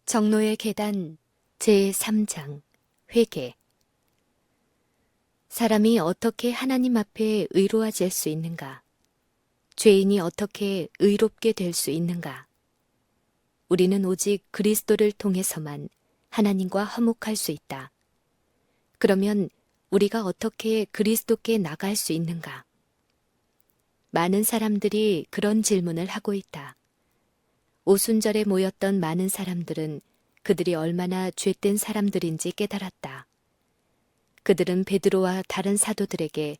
정로의 계단 제3장 회개. 사람이 어떻게 하나님 앞에 의로워질 수 있는가? 죄인이 어떻게 의롭게 될 수 있는가? 우리는 오직 그리스도를 통해서만 하나님과 화목할 수 있다. 그러면 우리가 어떻게 그리스도께 나갈 수 있는가? 많은 사람들이 그런 질문을 하고 있다. 오순절에 모였던 많은 사람들은 그들이 얼마나 죄된 사람들인지 깨달았다. 그들은 베드로와 다른 사도들에게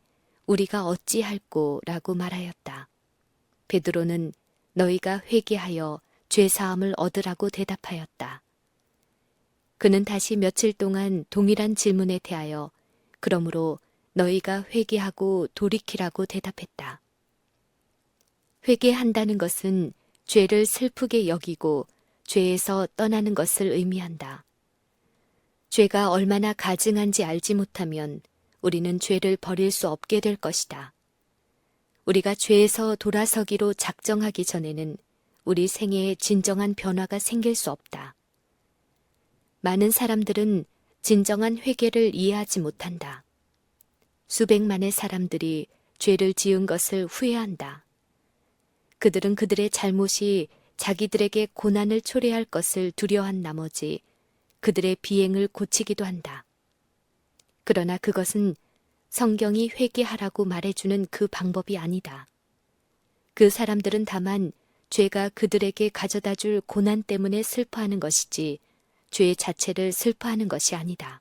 우리가 어찌할꼬라고 말하였다. 베드로는 너희가 회개하여 죄사함을 얻으라고 대답하였다. 그는 다시 며칠 동안 동일한 질문에 대하여 그러므로 너희가 회개하고 돌이키라고 대답했다. 회개한다는 것은 죄를 슬프게 여기고 죄에서 떠나는 것을 의미한다. 죄가 얼마나 가증한지 알지 못하면 우리는 죄를 버릴 수 없게 될 것이다. 우리가 죄에서 돌아서기로 작정하기 전에는 우리 생애에 진정한 변화가 생길 수 없다. 많은 사람들은 진정한 회개를 이해하지 못한다. 수백만의 사람들이 죄를 지은 것을 후회한다. 그들은 그들의 잘못이 자기들에게 고난을 초래할 것을 두려워한 나머지 그들의 비행을 고치기도 한다. 그러나 그것은 성경이 회개하라고 말해주는 그 방법이 아니다. 그 사람들은 다만 죄가 그들에게 가져다 줄 고난 때문에 슬퍼하는 것이지 죄 자체를 슬퍼하는 것이 아니다.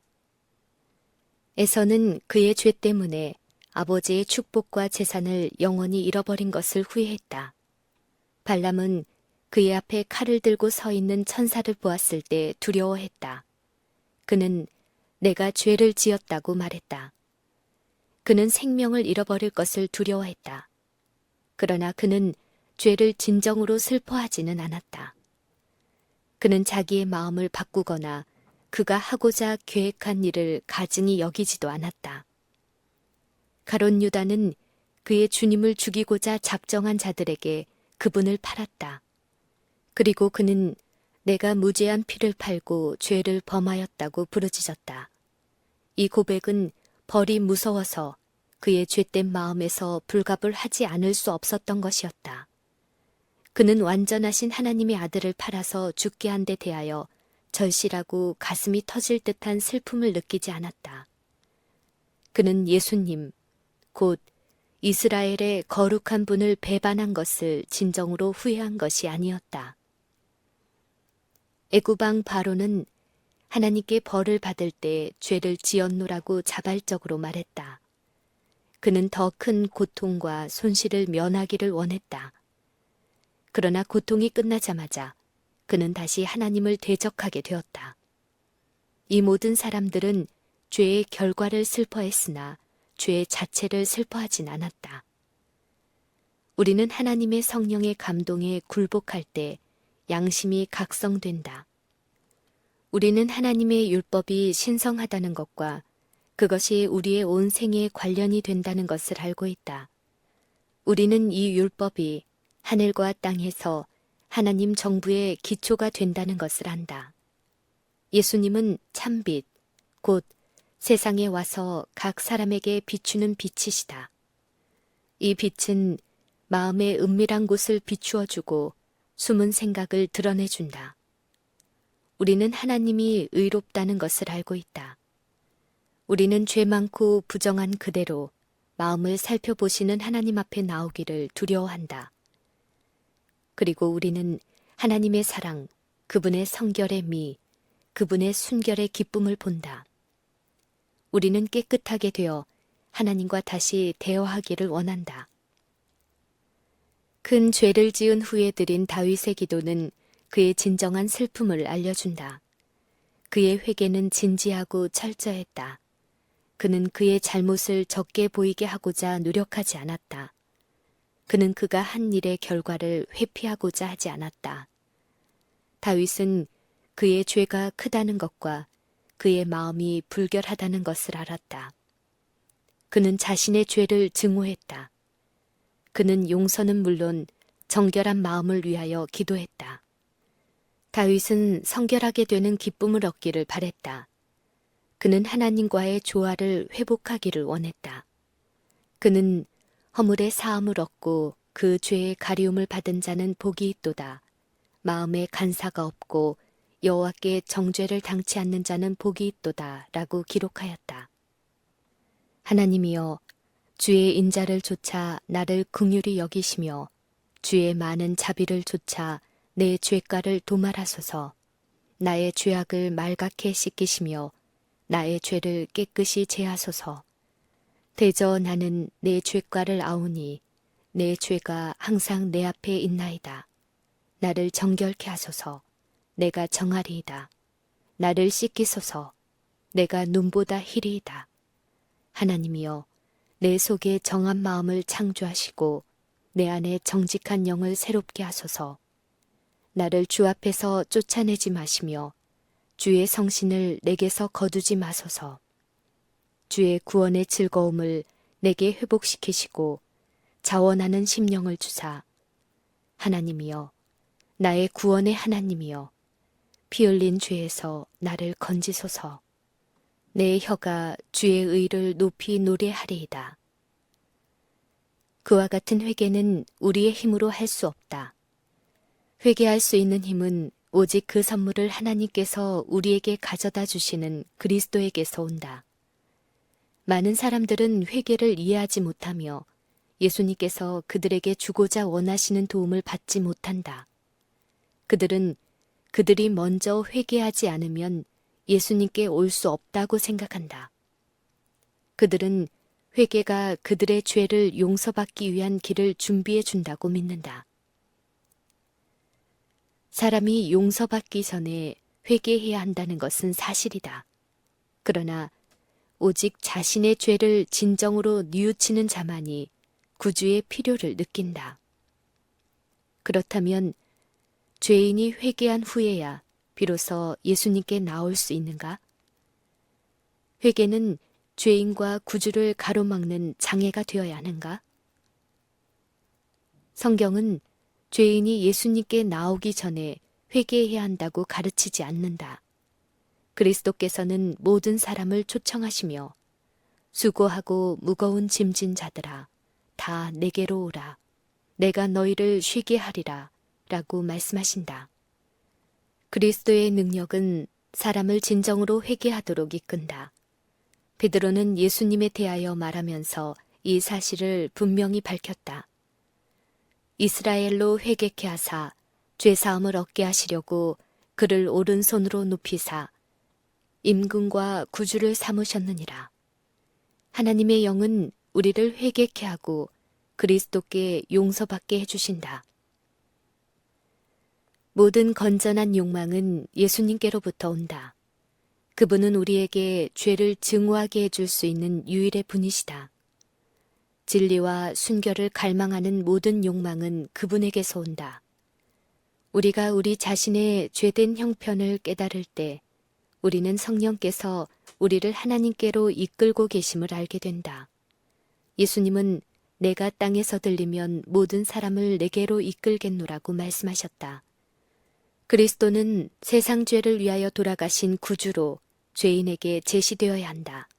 에서는 그의 죄 때문에 아버지의 축복과 재산을 영원히 잃어버린 것을 후회했다. 발람은 그의 앞에 칼을 들고 서 있는 천사를 보았을 때 두려워했다. 그는 내가 죄를 지었다고 말했다. 그는 생명을 잃어버릴 것을 두려워했다. 그러나 그는 죄를 진정으로 슬퍼하지는 않았다. 그는 자기의 마음을 바꾸거나 그가 하고자 계획한 일을 가증히 여기지도 않았다. 가룟 유다는 그의 주님을 죽이고자 작정한 자들에게 그분을 팔았다. 그리고 그는 내가 무죄한 피를 팔고 죄를 범하였다고 부르짖었다. 이 고백은 벌이 무서워서 그의 죄된 마음에서 불갑을 하지 않을 수 없었던 것이었다. 그는 완전하신 하나님의 아들을 팔아서 죽게 한 데 대하여 절실하고 가슴이 터질 듯한 슬픔을 느끼지 않았다. 그는 예수님, 곧 이스라엘의 거룩한 분을 배반한 것을 진정으로 후회한 것이 아니었다. 애구방 바로는 하나님께 벌을 받을 때 죄를 지었노라고 자발적으로 말했다. 그는 더 큰 고통과 손실을 면하기를 원했다. 그러나 고통이 끝나자마자 그는 다시 하나님을 대적하게 되었다. 이 모든 사람들은 죄의 결과를 슬퍼했으나 죄 자체를 슬퍼하진 않았다. 우리는 하나님의 성령의 감동에 굴복할 때 양심이 각성된다. 우리는 하나님의 율법이 신성하다는 것과 그것이 우리의 온 생에 관련이 된다는 것을 알고 있다. 우리는 이 율법이 하늘과 땅에서 하나님 정부의 기초가 된다는 것을 안다. 예수님은 참빛, 곧 세상에 와서 각 사람에게 비추는 빛이시다. 이 빛은 마음의 은밀한 곳을 비추어주고 숨은 생각을 드러내준다. 우리는 하나님이 의롭다는 것을 알고 있다. 우리는 죄 많고 부정한 그대로 마음을 살펴보시는 하나님 앞에 나오기를 두려워한다. 그리고 우리는 하나님의 사랑, 그분의 성결의 미, 그분의 순결의 기쁨을 본다. 우리는 깨끗하게 되어 하나님과 다시 대화하기를 원한다. 큰 죄를 지은 후에 드린 다윗의 기도는 그의 진정한 슬픔을 알려준다. 그의 회개는 진지하고 철저했다. 그는 그의 잘못을 적게 보이게 하고자 노력하지 않았다. 그는 그가 한 일의 결과를 회피하고자 하지 않았다. 다윗은 그의 죄가 크다는 것과 그의 마음이 불결하다는 것을 알았다. 그는 자신의 죄를 증오했다. 그는 용서는 물론 정결한 마음을 위하여 기도했다. 다윗은 성결하게 되는 기쁨을 얻기를 바랬다. 그는 하나님과의 조화를 회복하기를 원했다. 그는 허물의 사함을 얻고 그 죄의 가리움을 받은 자는 복이 있도다. 마음에 간사가 없고 여호와께 정죄를 당치 않는 자는 복이 있도다 라고 기록하였다. 하나님이여, 주의 인자를 좇아 나를 긍휼히 여기시며 주의 많은 자비를 좇아 내 죄가를 도말하소서. 나의 죄악을 말갛게 씻기시며 나의 죄를 깨끗이 제하소서. 대저 나는 내 죄가를 아오니 내 죄가 항상 내 앞에 있나이다. 나를 정결케 하소서. 내가 정하리이다. 나를 씻기소서. 내가 눈보다 희리이다. 하나님이여, 내 속에 정한 마음을 창조하시고 내 안에 정직한 영을 새롭게 하소서. 나를 주 앞에서 쫓아내지 마시며 주의 성신을 내게서 거두지 마소서. 주의 구원의 즐거움을 내게 회복시키시고 자원하는 심령을 주사. 하나님이여, 나의 구원의 하나님이여, 피 흘린 죄에서 나를 건지소서. 내 혀가 주의 의를 높이 노래하리이다. 그와 같은 회개는 우리의 힘으로 할 수 없다. 회개할 수 있는 힘은 오직 그 선물을 하나님께서 우리에게 가져다 주시는 그리스도에게서 온다. 많은 사람들은 회개를 이해하지 못하며 예수님께서 그들에게 주고자 원하시는 도움을 받지 못한다. 그들은 그들이 먼저 회개하지 않으면 예수님께 올 수 없다고 생각한다. 그들은 회개가 그들의 죄를 용서받기 위한 길을 준비해 준다고 믿는다. 사람이 용서받기 전에 회개해야 한다는 것은 사실이다. 그러나 오직 자신의 죄를 진정으로 뉘우치는 자만이 구주의 필요를 느낀다. 그렇다면 죄인이 회개한 후에야 비로소 예수님께 나올 수 있는가? 회개는 죄인과 구주를 가로막는 장애가 되어야 하는가? 성경은 죄인이 예수님께 나오기 전에 회개해야 한다고 가르치지 않는다. 그리스도께서는 모든 사람을 초청하시며 수고하고 무거운 짐진 자들아, 다 내게로 오라. 내가 너희를 쉬게 하리라 라고 말씀하신다. 그리스도의 능력은 사람을 진정으로 회개하도록 이끈다. 베드로는 예수님에 대하여 말하면서 이 사실을 분명히 밝혔다. 이스라엘로 회개케 하사 죄사함을 얻게 하시려고 그를 오른손으로 높이사 임금과 구주를 삼으셨느니라. 하나님의 영은 우리를 회개케 하고 그리스도께 용서받게 해주신다. 모든 건전한 욕망은 예수님께로부터 온다. 그분은 우리에게 죄를 증오하게 해줄 수 있는 유일의 분이시다. 진리와 순결을 갈망하는 모든 욕망은 그분에게서 온다. 우리가 우리 자신의 죄된 형편을 깨달을 때 우리는 성령께서 우리를 하나님께로 이끌고 계심을 알게 된다. 예수님은 내가 땅에서 들리면 모든 사람을 내게로 이끌겠노라고 말씀하셨다. 그리스도는 세상 죄를 위하여 돌아가신 구주로 죄인에게 제시되어야 한다.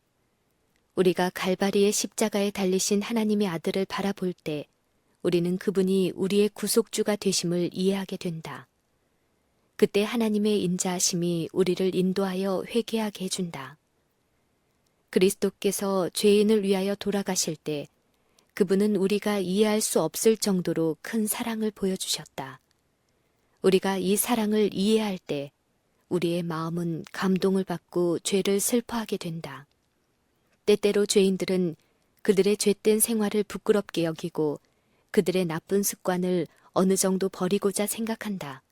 우리가 갈바리의 십자가에 달리신 하나님의 아들을 바라볼 때 우리는 그분이 우리의 구속주가 되심을 이해하게 된다. 그때 하나님의 인자하심이 우리를 인도하여 회개하게 해준다. 그리스도께서 죄인을 위하여 돌아가실 때 그분은 우리가 이해할 수 없을 정도로 큰 사랑을 보여주셨다. 우리가 이 사랑을 이해할 때 우리의 마음은 감동을 받고 죄를 슬퍼하게 된다. 때때로 죄인들은 그들의 죄된 생활을 부끄럽게 여기고 그들의 나쁜 습관을 어느 정도 버리고자 생각한다.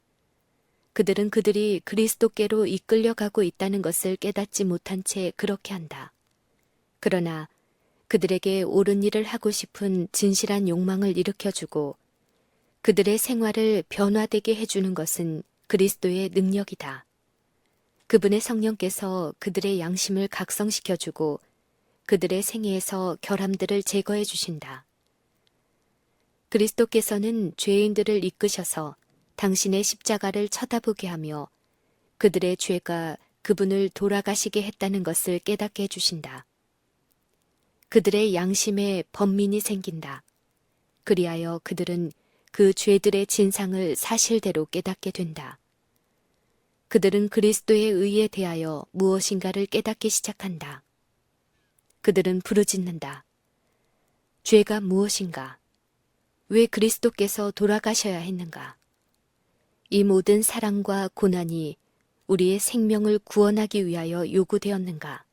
그들은 그들이 그리스도께로 이끌려가고 있다는 것을 깨닫지 못한 채 그렇게 한다. 그러나 그들에게 옳은 일을 하고 싶은 진실한 욕망을 일으켜주고 그들의 생활을 변화되게 해주는 것은 그리스도의 능력이다. 그분의 성령께서 그들의 양심을 각성시켜주고 그들의 생애에서 결함들을 제거해 주신다. 그리스도께서는 죄인들을 이끄셔서 당신의 십자가를 쳐다보게 하며 그들의 죄가 그분을 돌아가시게 했다는 것을 깨닫게 해주신다. 그들의 양심에 번민이 생긴다. 그리하여 그들은 그 죄들의 진상을 사실대로 깨닫게 된다. 그들은 그리스도의 의에 대하여 무엇인가를 깨닫기 시작한다. 그들은 부르짖는다. 죄가 무엇인가? 왜 그리스도께서 돌아가셔야 했는가? 이 모든 사랑과 고난이 우리의 생명을 구원하기 위하여 요구되었는가?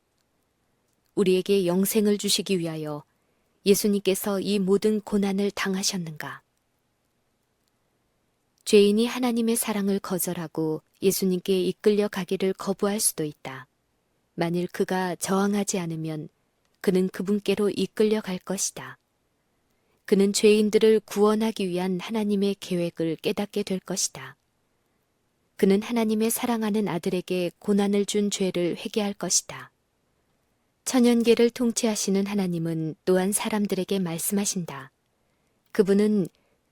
우리에게 영생을 주시기 위하여 예수님께서 이 모든 고난을 당하셨는가? 죄인이 하나님의 사랑을 거절하고 예수님께 이끌려 가기를 거부할 수도 있다. 만일 그가 저항하지 않으면 그는 그분께로 이끌려 갈 것이다. 그는 죄인들을 구원하기 위한 하나님의 계획을 깨닫게 될 것이다. 그는 하나님의 사랑하는 아들에게 고난을 준 죄를 회개할 것이다. 천연계를 통치하시는 하나님은 또한 사람들에게 말씀하신다. 그분은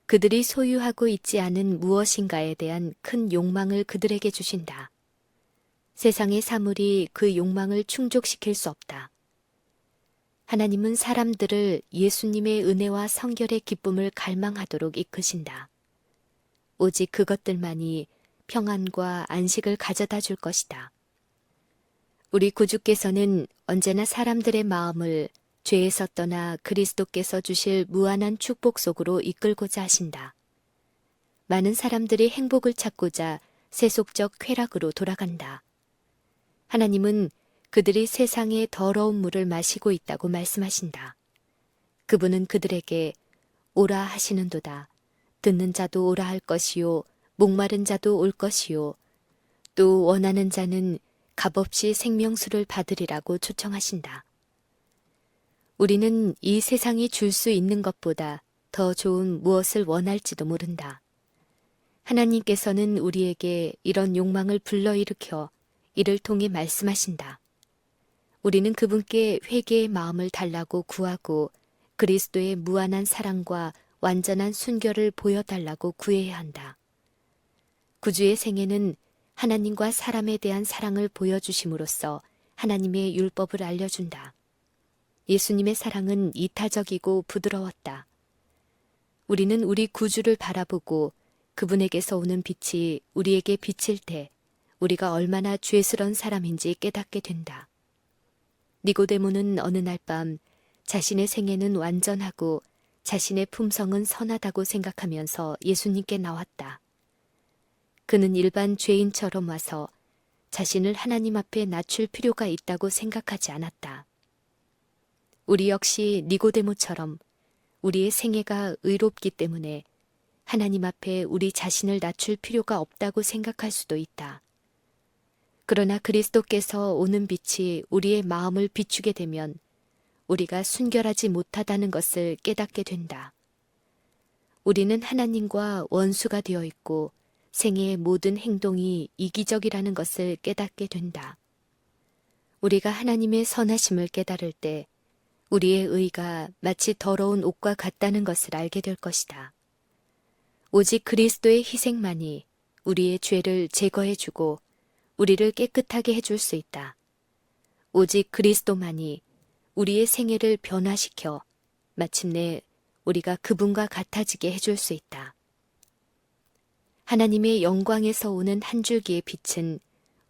그들이 소유하고 있지 않은 무엇인가에 대한 큰 욕망을 그들에게 주신다. 세상의 사물이 그 욕망을 충족시킬 수 없다. 하나님은 사람들을 예수님의 은혜와 성결의 기쁨을 갈망하도록 이끄신다. 오직 그것들만이 평안과 안식을 가져다 줄 것이다. 우리 구주께서는 언제나 사람들의 마음을 죄에서 떠나 그리스도께서 주실 무한한 축복 속으로 이끌고자 하신다. 많은 사람들이 행복을 찾고자 세속적 쾌락으로 돌아간다. 하나님은 그들이 세상의 더러운 물을 마시고 있다고 말씀하신다. 그분은 그들에게 오라 하시는도다. 듣는 자도 오라 할 것이요. 목마른 자도 올 것이요. 또 원하는 자는 값없이 생명수를 받으리라고 초청하신다. 우리는 이 세상이 줄 수 있는 것보다 더 좋은 무엇을 원할지도 모른다. 하나님께서는 우리에게 이런 욕망을 불러일으켜 이를 통해 말씀하신다. 우리는 그분께 회개의 마음을 달라고 구하고 그리스도의 무한한 사랑과 완전한 순결을 보여달라고 구해야 한다. 구주의 생애는 하나님과 사람에 대한 사랑을 보여주심으로써 하나님의 율법을 알려준다. 예수님의 사랑은 이타적이고 부드러웠다. 우리는 우리 구주를 바라보고 그분에게서 오는 빛이 우리에게 비칠 때 우리가 얼마나 죄스러운 사람인지 깨닫게 된다. 니고데모는 어느 날 밤 자신의 생애는 완전하고 자신의 품성은 선하다고 생각하면서 예수님께 나왔다. 그는 일반 죄인처럼 와서 자신을 하나님 앞에 낮출 필요가 있다고 생각하지 않았다. 우리 역시 니고데모처럼 우리의 생애가 의롭기 때문에 하나님 앞에 우리 자신을 낮출 필요가 없다고 생각할 수도 있다. 그러나 그리스도께서 오는 빛이 우리의 마음을 비추게 되면 우리가 순결하지 못하다는 것을 깨닫게 된다. 우리는 하나님과 원수가 되어 있고 생애의 모든 행동이 이기적이라는 것을 깨닫게 된다. 우리가 하나님의 선하심을 깨달을 때 우리의 의가 마치 더러운 옷과 같다는 것을 알게 될 것이다. 오직 그리스도의 희생만이 우리의 죄를 제거해주고 우리를 깨끗하게 해줄 수 있다. 오직 그리스도만이 우리의 생애를 변화시켜 마침내 우리가 그분과 같아지게 해줄 수 있다. 하나님의 영광에서 오는 한 줄기의 빛은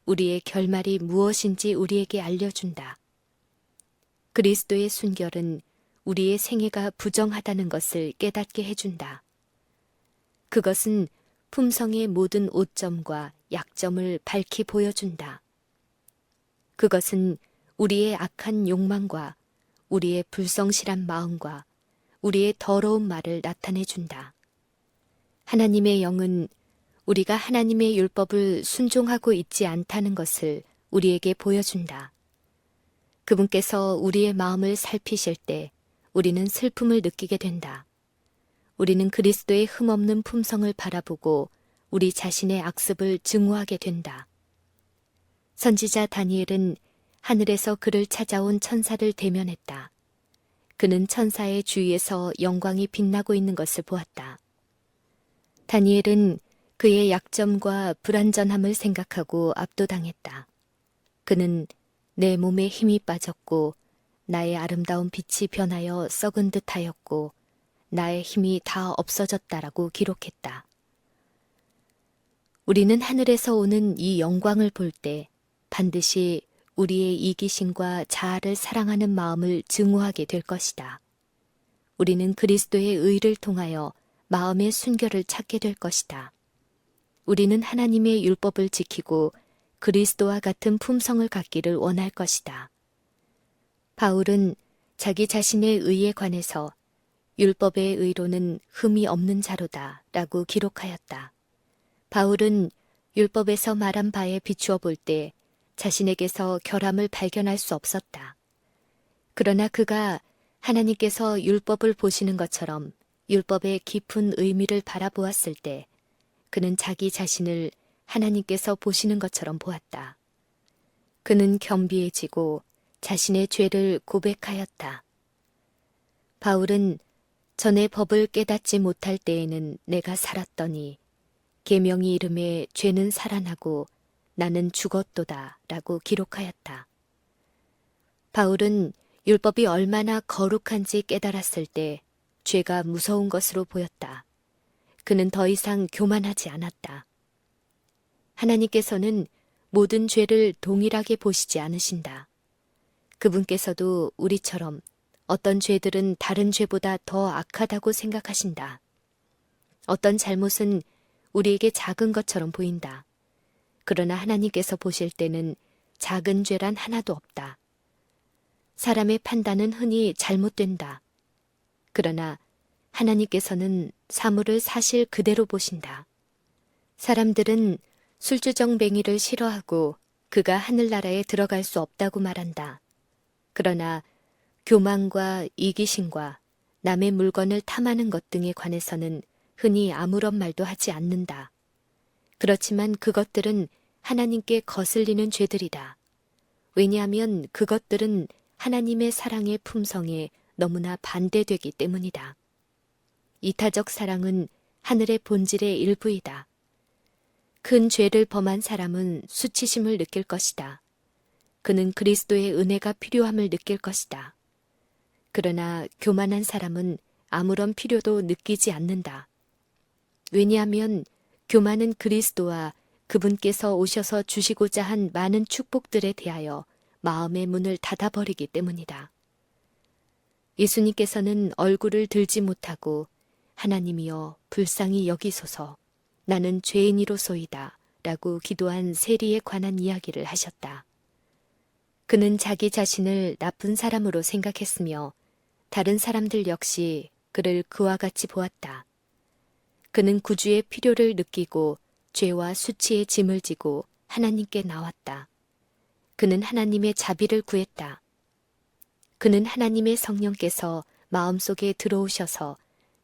우리의 결말이 무엇인지 우리에게 알려준다. 그리스도의 순결은 우리의 생애가 부정하다는 것을 깨닫게 해준다. 그것은 품성의 모든 오점과 약점을 밝히 보여준다. 그것은 우리의 악한 욕망과 우리의 불성실한 마음과 우리의 더러운 말을 나타내준다. 하나님의 영은 우리가 하나님의 율법을 순종하고 있지 않다는 것을 우리에게 보여준다. 그분께서 우리의 마음을 살피실 때 우리는 슬픔을 느끼게 된다. 우리는 그리스도의 흠없는 품성을 바라보고 우리 자신의 악습을 증오하게 된다. 선지자 다니엘은 하늘에서 그를 찾아온 천사를 대면했다. 그는 천사의 주위에서 영광이 빛나고 있는 것을 보았다. 다니엘은 그의 약점과 불완전함을 생각하고 압도당했다. 그는 내 몸에 힘이 빠졌고 나의 아름다운 빛이 변하여 썩은 듯하였고 나의 힘이 다 없어졌다라고 기록했다. 우리는 하늘에서 오는 이 영광을 볼 때 반드시 우리의 이기심과 자아를 사랑하는 마음을 증오하게 될 것이다. 우리는 그리스도의 의를 통하여 마음의 순결을 찾게 될 것이다. 우리는 하나님의 율법을 지키고 그리스도와 같은 품성을 갖기를 원할 것이다. 바울은 자기 자신의 의에 관해서 율법의 의로는 흠이 없는 자로다 라고 기록하였다. 바울은 율법에서 말한 바에 비추어 볼 때 자신에게서 결함을 발견할 수 없었다. 그러나 그가 하나님께서 율법을 보시는 것처럼 율법의 깊은 의미를 바라보았을 때 그는 자기 자신을 하나님께서 보시는 것처럼 보았다. 그는 겸비해지고 자신의 죄를 고백하였다. 바울은 전에 법을 깨닫지 못할 때에는 내가 살았더니 계명이 이름에 죄는 살아나고 나는 죽었도다 라고 기록하였다. 바울은 율법이 얼마나 거룩한지 깨달았을 때 죄가 무서운 것으로 보였다. 그는 더 이상 교만하지 않았다. 하나님께서는 모든 죄를 동일하게 보시지 않으신다. 그분께서도 우리처럼 어떤 죄들은 다른 죄보다 더 악하다고 생각하신다. 어떤 잘못은 우리에게 작은 것처럼 보인다. 그러나 하나님께서 보실 때는 작은 죄란 하나도 없다. 사람의 판단은 흔히 잘못된다. 그러나 하나님께서는 사물을 사실 그대로 보신다. 사람들은 술주정뱅이를 싫어하고 그가 하늘나라에 들어갈 수 없다고 말한다. 그러나 교만과 이기심과 남의 물건을 탐하는 것 등에 관해서는 흔히 아무런 말도 하지 않는다. 그렇지만 그것들은 하나님께 거슬리는 죄들이다. 왜냐하면 그것들은 하나님의 사랑의 품성에 너무나 반대되기 때문이다. 이타적 사랑은 하늘의 본질의 일부이다. 큰 죄를 범한 사람은 수치심을 느낄 것이다. 그는 그리스도의 은혜가 필요함을 느낄 것이다. 그러나 교만한 사람은 아무런 필요도 느끼지 않는다. 왜냐하면 교만은 그리스도와 그분께서 오셔서 주시고자 한 많은 축복들에 대하여 마음의 문을 닫아버리기 때문이다. 예수님께서는 얼굴을 들지 못하고 하나님이여 불쌍히 여기소서 나는 죄인이로소이다 라고 기도한 세리에 관한 이야기를 하셨다. 그는 자기 자신을 나쁜 사람으로 생각했으며 다른 사람들 역시 그를 그와 같이 보았다. 그는 구주의 필요를 느끼고 죄와 수치의 짐을 지고 하나님께 나왔다. 그는 하나님의 자비를 구했다. 그는 하나님의 성령께서 마음속에 들어오셔서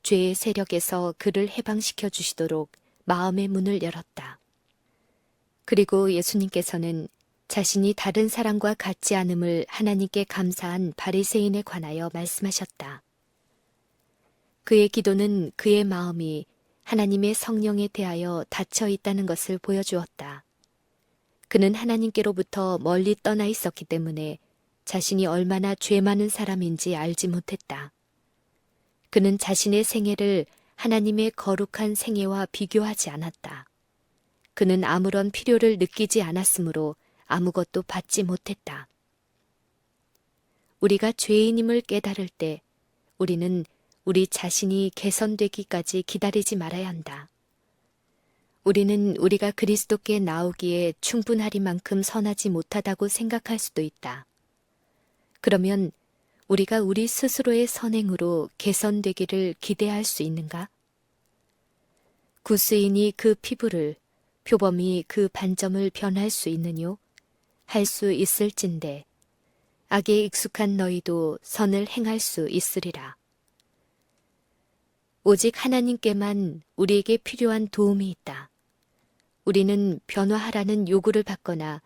죄의 세력에서 그를 해방시켜 주시도록 마음의 문을 열었다. 그리고 예수님께서는 자신이 다른 사람과 같지 않음을 하나님께 감사한 바리새인에 관하여 말씀하셨다. 그의 기도는 그의 마음이 하나님의 성령에 대하여 닫혀 있다는 것을 보여주었다. 그는 하나님께로부터 멀리 떠나 있었기 때문에 자신이 얼마나 죄 많은 사람인지 알지 못했다. 그는 자신의 생애를 하나님의 거룩한 생애와 비교하지 않았다. 그는 아무런 필요를 느끼지 않았으므로 아무것도 받지 못했다. 우리가 죄인임을 깨달을 때 우리는 우리 자신이 개선되기까지 기다리지 말아야 한다. 우리는 우리가 그리스도께 나오기에 충분하리만큼 선하지 못하다고 생각할 수도 있다. 그러면 우리가 우리 스스로의 선행으로 개선되기를 기대할 수 있는가? 구스인이 그 피부를, 표범이 그 반점을 변할 수 있느뇨? 할 수 있을진데 악에 익숙한 너희도 선을 행할 수 있으리라. 오직 하나님께만 우리에게 필요한 도움이 있다. 우리는 변화하라는 요구를 받거나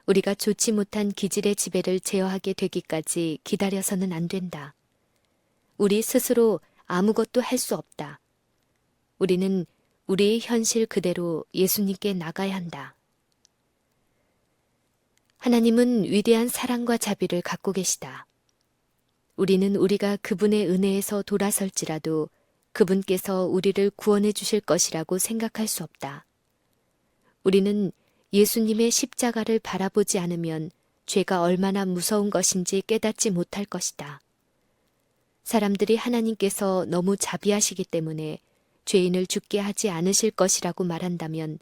우리가 좋지 못한 기질의 지배를 제어하게 되기까지 기다려서는 안 된다. 우리 스스로 아무것도 할 수 없다. 우리는 우리의 현실 그대로 예수님께 나가야 한다. 하나님은 위대한 사랑과 자비를 갖고 계시다. 우리는 우리가 그분의 은혜에서 돌아설지라도 그분께서 우리를 구원해 주실 것이라고 생각할 수 없다. 우리는 예수님의 십자가를 바라보지 않으면 죄가 얼마나 무서운 것인지 깨닫지 못할 것이다. 사람들이 하나님께서 너무 자비하시기 때문에 죄인을 죽게 하지 않으실 것이라고 말한다면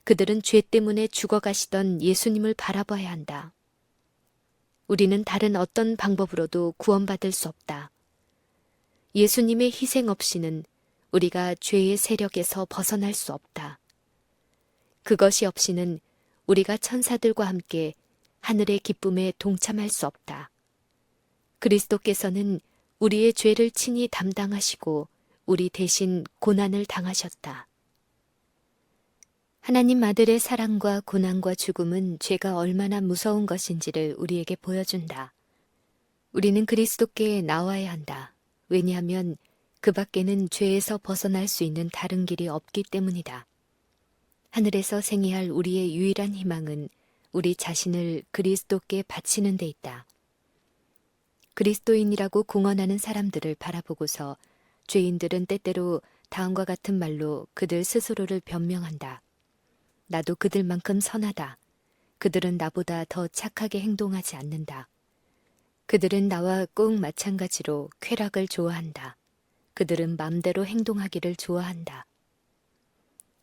그들은 죄 때문에 죽어가시던 예수님을 바라봐야 한다. 우리는 다른 어떤 방법으로도 구원받을 수 없다. 예수님의 희생 없이는 우리가 죄의 세력에서 벗어날 수 없다. 그것이 없이는 우리가 천사들과 함께 하늘의 기쁨에 동참할 수 없다. 그리스도께서는 우리의 죄를 친히 담당하시고 우리 대신 고난을 당하셨다. 하나님 아들의 사랑과 고난과 죽음은 죄가 얼마나 무서운 것인지를 우리에게 보여준다. 우리는 그리스도께 나와야 한다. 왜냐하면 그 밖에는 죄에서 벗어날 수 있는 다른 길이 없기 때문이다. 하늘에서 생애할 우리의 유일한 희망은 우리 자신을 그리스도께 바치는 데 있다. 그리스도인이라고 공언하는 사람들을 바라보고서 죄인들은 때때로 다음과 같은 말로 그들 스스로를 변명한다. 나도 그들만큼 선하다. 그들은 나보다 더 착하게 행동하지 않는다. 그들은 나와 꼭 마찬가지로 쾌락을 좋아한다. 그들은 맘대로 행동하기를 좋아한다.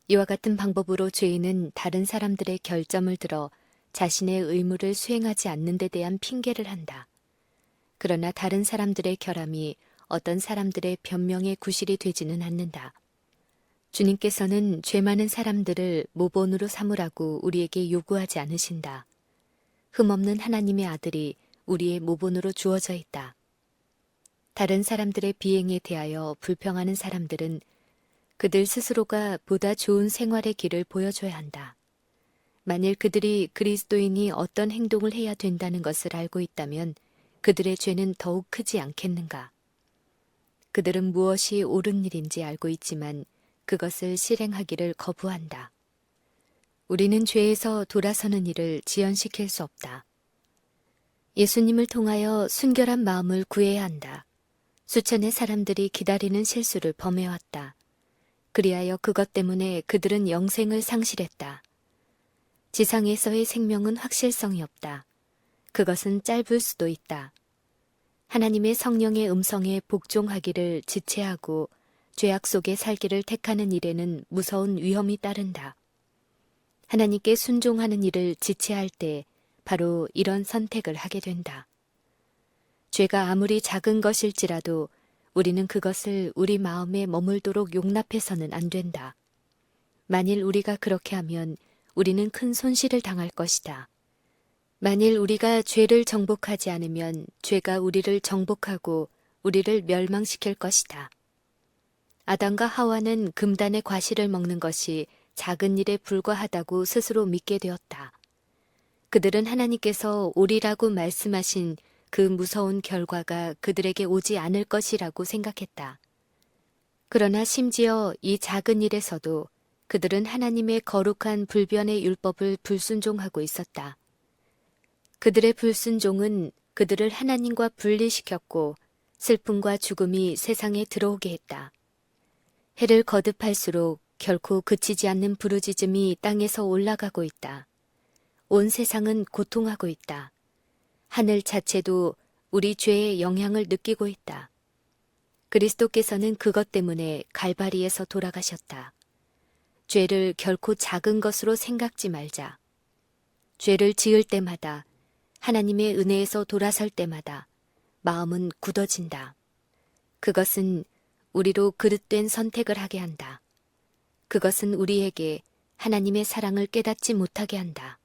이와 같은 방법으로 죄인은 다른 사람들의 결점을 들어 자신의 의무를 수행하지 않는 데 대한 핑계를 한다. 그러나 다른 사람들의 결함이 어떤 사람들의 변명의 구실이 되지는 않는다. 주님께서는 죄 많은 사람들을 모본으로 삼으라고 우리에게 요구하지 않으신다. 흠없는 하나님의 아들이 우리의 모본으로 주어져 있다. 다른 사람들의 비행에 대하여 불평하는 사람들은 그들 스스로가 보다 좋은 생활의 길을 보여줘야 한다. 만일 그들이 그리스도인이 어떤 행동을 해야 된다는 것을 알고 있다면 그들의 죄는 더욱 크지 않겠는가? 그들은 무엇이 옳은 일인지 알고 있지만 그것을 실행하기를 거부한다. 우리는 죄에서 돌아서는 일을 지연시킬 수 없다. 예수님을 통하여 순결한 마음을 구해야 한다. 수천의 사람들이 기다리는 실수를 범해왔다. 그리하여 그것 때문에 그들은 영생을 상실했다. 지상에서의 생명은 확실성이 없다. 그것은 짧을 수도 있다. 하나님의 성령의 음성에 복종하기를 지체하고 죄악 속에 살기를 택하는 일에는 무서운 위험이 따른다. 하나님께 순종하는 일을 지체할 때 바로 이런 선택을 하게 된다. 죄가 아무리 작은 것일지라도 우리는 그것을 우리 마음에 머물도록 용납해서는 안 된다. 만일 우리가 그렇게 하면 우리는 큰 손실을 당할 것이다. 만일 우리가 죄를 정복하지 않으면 죄가 우리를 정복하고 우리를 멸망시킬 것이다. 아담과 하와는 금단의 과실을 먹는 것이 작은 일에 불과하다고 스스로 믿게 되었다. 그들은 하나님께서 오리라고 말씀하신 그 무서운 결과가 그들에게 오지 않을 것이라고 생각했다. 그러나 심지어 이 작은 일에서도 그들은 하나님의 거룩한 불변의 율법을 불순종하고 있었다. 그들의 불순종은 그들을 하나님과 분리시켰고 슬픔과 죽음이 세상에 들어오게 했다. 해를 거듭할수록 결코 그치지 않는 부르짖음이 땅에서 올라가고 있다. 온 세상은 고통하고 있다. 하늘 자체도 우리 죄의 영향을 느끼고 있다. 그리스도께서는 그것 때문에 갈바리에서 돌아가셨다. 죄를 결코 작은 것으로 생각지 말자. 죄를 지을 때마다 하나님의 은혜에서 돌아설 때마다 마음은 굳어진다. 그것은 우리로 그릇된 선택을 하게 한다. 그것은 우리에게 하나님의 사랑을 깨닫지 못하게 한다.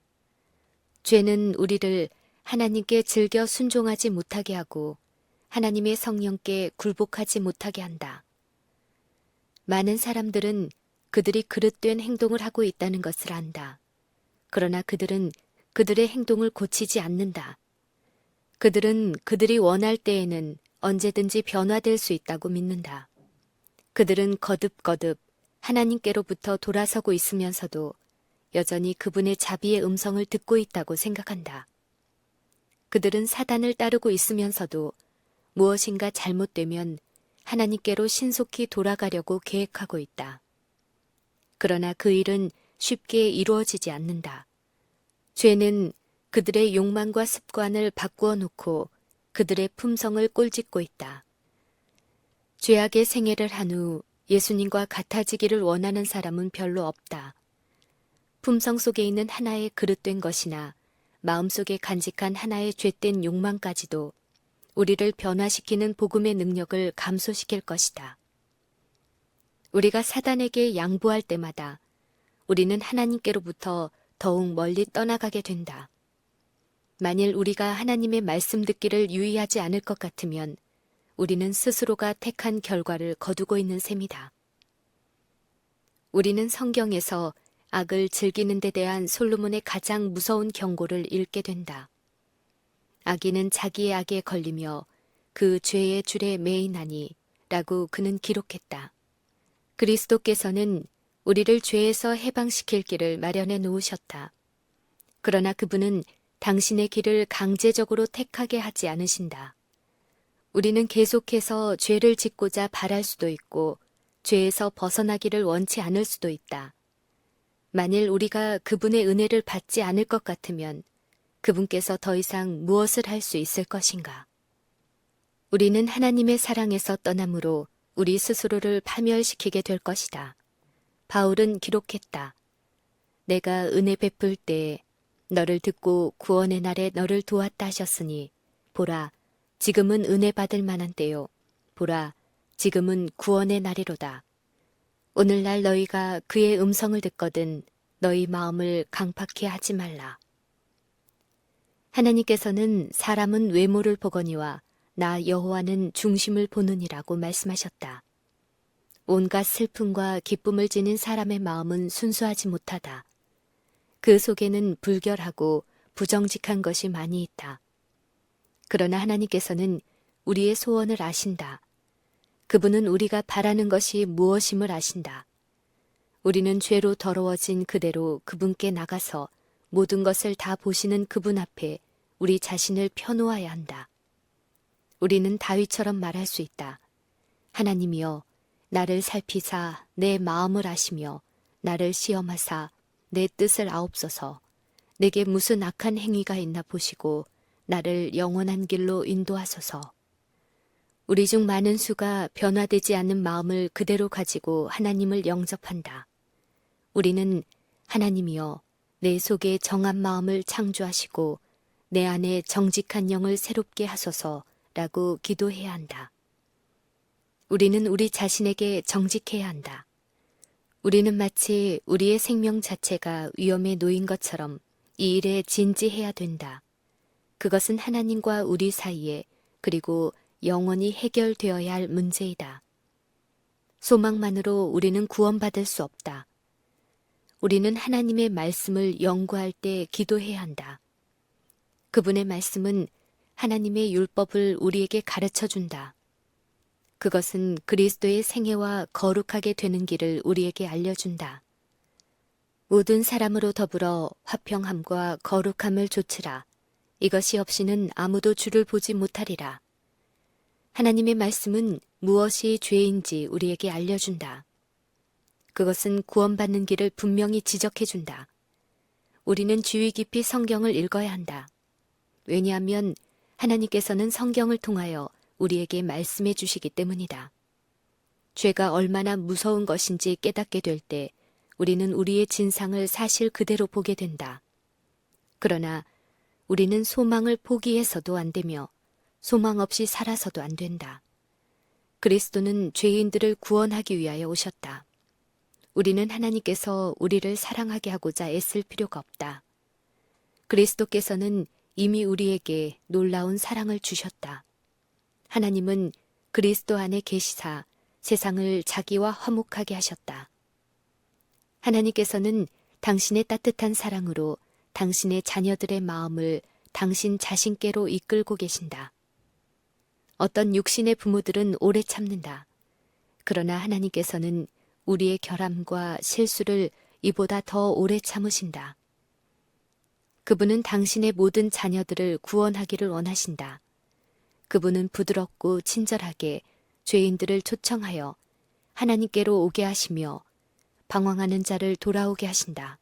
죄는 우리를 하나님께 즐겨 순종하지 못하게 하고 하나님의 성령께 굴복하지 못하게 한다. 많은 사람들은 그들이 그릇된 행동을 하고 있다는 것을 안다. 그러나 그들은 그들의 행동을 고치지 않는다. 그들은 그들이 원할 때에는 언제든지 변화될 수 있다고 믿는다. 그들은 거듭거듭 하나님께로부터 돌아서고 있으면서도 여전히 그분의 자비의 음성을 듣고 있다고 생각한다. 그들은 사단을 따르고 있으면서도 무엇인가 잘못되면 하나님께로 신속히 돌아가려고 계획하고 있다. 그러나 그 일은 쉽게 이루어지지 않는다. 죄는 그들의 욕망과 습관을 바꾸어 놓고 그들의 품성을 꼴짓고 있다. 죄악의 생애를 한 후 예수님과 같아지기를 원하는 사람은 별로 없다. 품성 속에 있는 하나의 그릇된 것이나 마음속에 간직한 하나의 죄된 욕망까지도 우리를 변화시키는 복음의 능력을 감소시킬 것이다. 우리가 사단에게 양보할 때마다 우리는 하나님께로부터 더욱 멀리 떠나가게 된다. 만일 우리가 하나님의 말씀 듣기를 유의하지 않을 것 같으면 우리는 스스로가 택한 결과를 거두고 있는 셈이다. 우리는 성경에서 악을 즐기는 데 대한 솔로몬의 가장 무서운 경고를 읽게 된다. 악인은 자기의 악에 걸리며 그 죄의 줄에 매이나니 라고 그는 기록했다. 그리스도께서는 우리를 죄에서 해방시킬 길을 마련해 놓으셨다. 그러나 그분은 당신의 길을 강제적으로 택하게 하지 않으신다. 우리는 계속해서 죄를 짓고자 바랄 수도 있고 죄에서 벗어나기를 원치 않을 수도 있다. 만일 우리가 그분의 은혜를 받지 않을 것 같으면 그분께서 더 이상 무엇을 할 수 있을 것인가? 우리는 하나님의 사랑에서 떠남으로 우리 스스로를 파멸시키게 될 것이다. 바울은 기록했다. 내가 은혜 베풀 때에 너를 듣고 구원의 날에 너를 도왔다 하셨으니 보라 지금은 은혜 받을 만한 때요. 보라 지금은 구원의 날이로다. 오늘날 너희가 그의 음성을 듣거든 너희 마음을 강팍해 하지 말라. 하나님께서는 사람은 외모를 보거니와 나 여호와는 중심을 보느니라고 말씀하셨다. 온갖 슬픔과 기쁨을 지닌 사람의 마음은 순수하지 못하다. 그 속에는 불결하고 부정직한 것이 많이 있다. 그러나 하나님께서는 우리의 소원을 아신다. 그분은 우리가 바라는 것이 무엇임을 아신다. 우리는 죄로 더러워진 그대로 그분께 나가서 모든 것을 다 보시는 그분 앞에 우리 자신을 펴놓아야 한다. 우리는 다윗처럼 말할 수 있다. 하나님이여 나를 살피사 내 마음을 아시며 나를 시험하사 내 뜻을 아옵소서. 내게 무슨 악한 행위가 있나 보시고 나를 영원한 길로 인도하소서. 우리 중 많은 수가 변화되지 않는 마음을 그대로 가지고 하나님을 영접한다. 우리는 하나님이여 내 속에 정한 마음을 창조하시고 내 안에 정직한 영을 새롭게 하소서라고 기도해야 한다. 우리는 우리 자신에게 정직해야 한다. 우리는 마치 우리의 생명 자체가 위험에 놓인 것처럼 이 일에 진지해야 된다. 그것은 하나님과 우리 사이에 그리고 영원히 해결되어야 할 문제이다. 소망만으로 우리는 구원받을 수 없다. 우리는 하나님의 말씀을 연구할 때 기도해야 한다. 그분의 말씀은 하나님의 율법을 우리에게 가르쳐 준다. 그것은 그리스도의 생애와 거룩하게 되는 길을 우리에게 알려준다. 모든 사람으로 더불어 화평함과 거룩함을 조치라. 이것이 없이는 아무도 주를 보지 못하리라. 하나님의 말씀은 무엇이 죄인지 우리에게 알려준다. 그것은 구원받는 길을 분명히 지적해준다. 우리는 주의 깊이 성경을 읽어야 한다. 왜냐하면 하나님께서는 성경을 통하여 우리에게 말씀해 주시기 때문이다. 죄가 얼마나 무서운 것인지 깨닫게 될 때 우리는 우리의 진상을 사실 그대로 보게 된다. 그러나 우리는 소망을 포기해서도 안 되며 소망 없이 살아서도 안 된다. 그리스도는 죄인들을 구원하기 위하여 오셨다. 우리는 하나님께서 우리를 사랑하게 하고자 애쓸 필요가 없다. 그리스도께서는 이미 우리에게 놀라운 사랑을 주셨다. 하나님은 그리스도 안에 계시사 세상을 자기와 화목하게 하셨다. 하나님께서는 당신의 따뜻한 사랑으로 당신의 자녀들의 마음을 당신 자신께로 이끌고 계신다. 어떤 육신의 부모들은 오래 참는다. 그러나 하나님께서는 우리의 결함과 실수를 이보다 더 오래 참으신다. 그분은 당신의 모든 자녀들을 구원하기를 원하신다. 그분은 부드럽고 친절하게 죄인들을 초청하여 하나님께로 오게 하시며 방황하는 자를 돌아오게 하신다.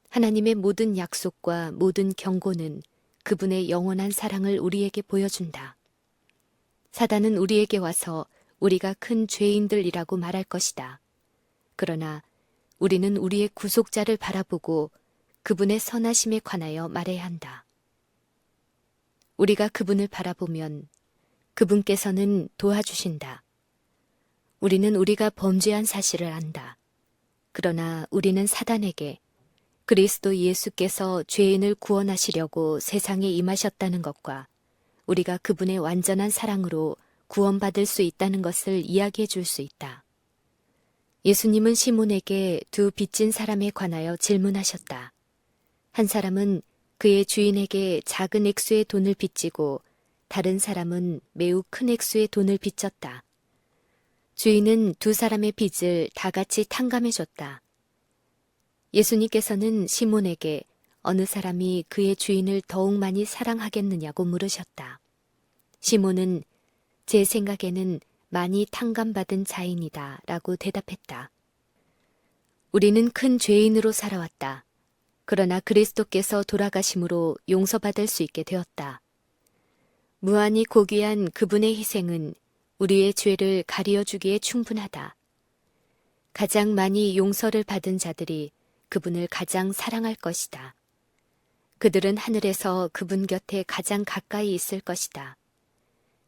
하나님의 모든 약속과 모든 경고는 그분의 영원한 사랑을 우리에게 보여준다. 사단은 우리에게 와서 우리가 큰 죄인들이라고 말할 것이다. 그러나 우리는 우리의 구속자를 바라보고 그분의 선하심에 관하여 말해야 한다. 우리가 그분을 바라보면 그분께서는 도와주신다. 우리는 우리가 범죄한 사실을 안다. 그러나 우리는 사단에게 그리스도 예수께서 죄인을 구원하시려고 세상에 임하셨다는 것과 우리가 그분의 완전한 사랑으로 구원받을 수 있다는 것을 이야기해 줄 수 있다. 예수님은 시몬에게 두 빚진 사람에 관하여 질문하셨다. 한 사람은 그의 주인에게 작은 액수의 돈을 빚지고 다른 사람은 매우 큰 액수의 돈을 빚졌다. 주인은 두 사람의 빚을 다 같이 탕감해 줬다. 예수님께서는 시몬에게 어느 사람이 그의 주인을 더욱 많이 사랑하겠느냐고 물으셨다. 시몬은 제 생각에는 많이 탕감받은 자인이다 라고 대답했다. 우리는 큰 죄인으로 살아왔다. 그러나 그리스도께서 돌아가심으로 용서받을 수 있게 되었다. 무한히 고귀한 그분의 희생은 우리의 죄를 가리어 주기에 충분하다. 가장 많이 용서를 받은 자들이 그분을 가장 사랑할 것이다. 그들은 하늘에서 그분 곁에 가장 가까이 있을 것이다.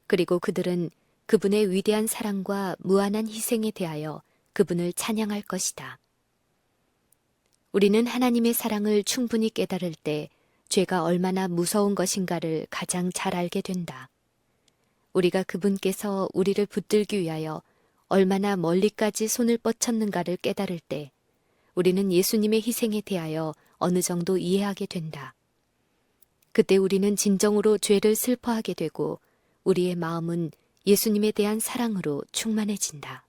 그리고 그들은 그분의 위대한 사랑과 무한한 희생에 대하여 그분을 찬양할 것이다. 우리는 하나님의 사랑을 충분히 깨달을 때 죄가 얼마나 무서운 것인가를 가장 잘 알게 된다. 우리가 그분께서 우리를 붙들기 위하여 얼마나 멀리까지 손을 뻗쳤는가를 깨달을 때 우리는 예수님의 희생에 대하여 어느 정도 이해하게 된다. 그때 우리는 진정으로 죄를 슬퍼하게 되고 우리의 마음은 예수님에 대한 사랑으로 충만해진다.